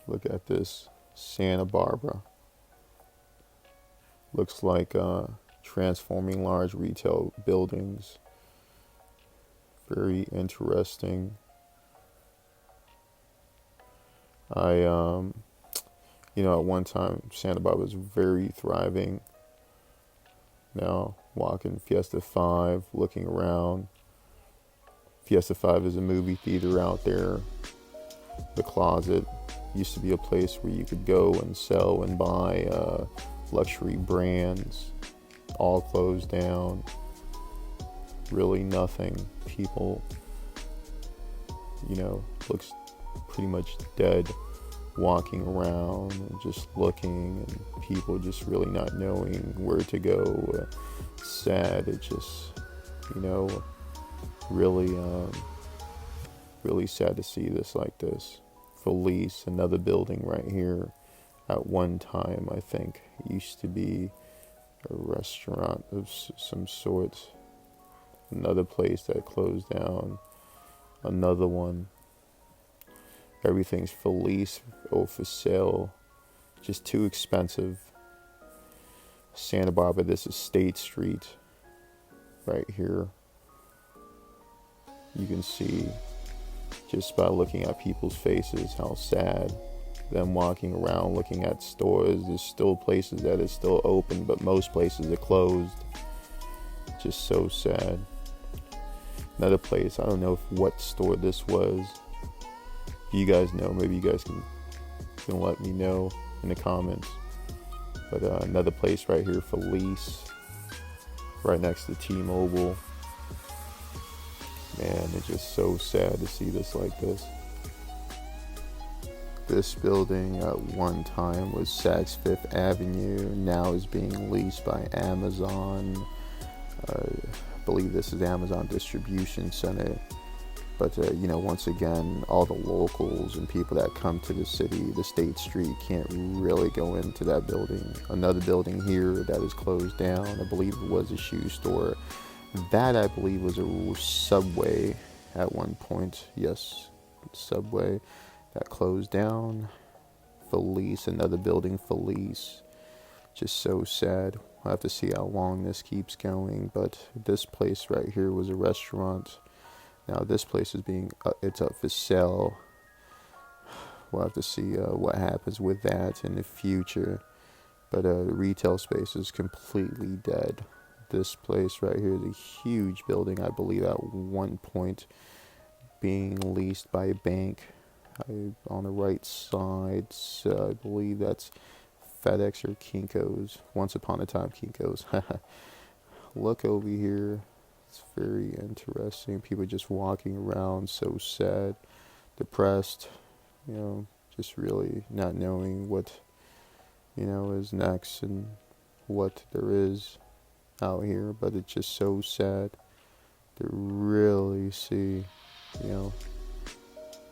Look at this Santa Barbara. Looks like transforming large retail buildings. Very interesting. I at one time Santa Barbara was very thriving. Now walking Fiesta 5, looking around. Fiesta 5 is a movie theater out there. The Closet used to be a place where you could go and sell and buy luxury brands. All closed down. Really nothing. People, looks pretty much dead, walking around and just looking, and people just really not knowing where to go. Sad. It just, really, really sad to see this like this. Felice, another building right here. At one time, I think, used to be a restaurant of some sort. Another place that closed down. Another one. Everything's Felice or for sale. Just too expensive. Santa Barbara, this is State Street. Right here. You can see just by looking at people's faces how sad. Them walking around looking at stores. There's still places that are still open, but most places are closed. Just so sad. Another place, I don't know what store this was. If you guys know, maybe you guys can let me know in the comments. But another place right here, Felice, right next to T-Mobile. Man, it's just so sad to see this like this. This building at one time was Saks Fifth Avenue. Now is being leased by Amazon. I believe this is Amazon Distribution Center. But, once again, all the locals and people that come to the city, the State Street, can't really go into that building. Another building here that is closed down. I believe it was a shoe store. That, I believe, was a Subway at one point. Yes, Subway. That closed down. Felice, another building, Felice. Just so sad. We'll have to see how long this keeps going. But this place right here was a restaurant. Now this place is it's up for sale. We'll have to see what happens with that in the future. But the retail space is completely dead. This place right here is a huge building. I believe at one point being leased by a bank. On the right side, so I believe that's FedEx or Kinko's. Once upon a time, Kinko's. Look over here. It's very interesting. People just walking around, so sad, depressed. Just really not knowing what, is next and what there is out here. But it's just so sad to really see,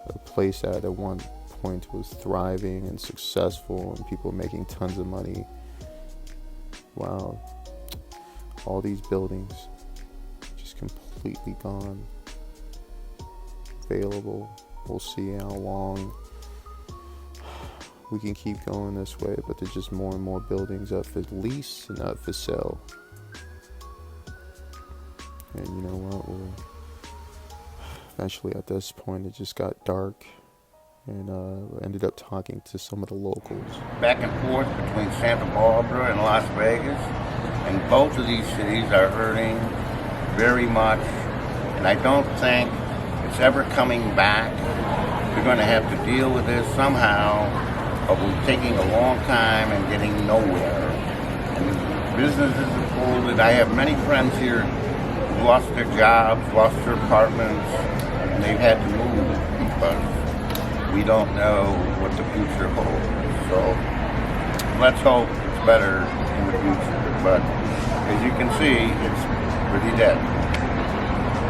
a place that at one point was thriving and successful and people making tons of money. Wow. All these buildings just completely gone. Available. We'll see how long we can keep going this way, but there's just more and more buildings up for lease and up for sale. And you know what? Eventually, at this point, it just got dark, and ended up talking to some of the locals. Back and forth between Santa Barbara and Las Vegas, and both of these cities are hurting very much, and I don't think it's ever coming back. We're going to have to deal with this somehow, but we're taking a long time and getting nowhere. And businesses are folded. I have many friends here who lost their jobs, lost their apartments, and they've had to move because we don't know what the future holds. So let's hope it's better in the future. But as you can see, it's pretty dead.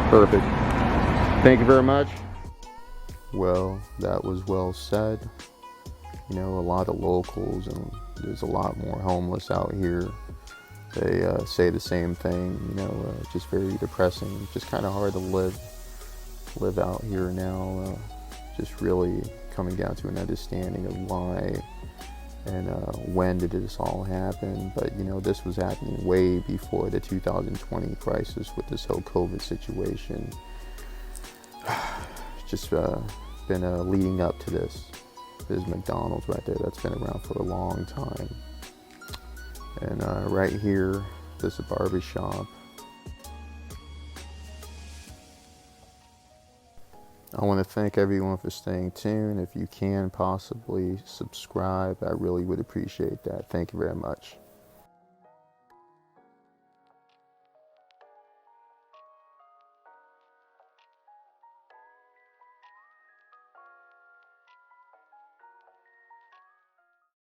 Perfect. Thank you very much. Well, that was well said. A lot of locals, and there's a lot more homeless out here. They say the same thing, just very depressing. Just kind of hard to live out here now. Just really coming down to an understanding of why and when did this all happen. But this was happening way before the 2020 crisis with this whole COVID situation. Just been leading up to this. There's McDonald's right there. That's been around for a long time. And right here, there's a barber shop. I want to thank everyone for staying tuned. If you can possibly subscribe, I really would appreciate that. Thank you very much.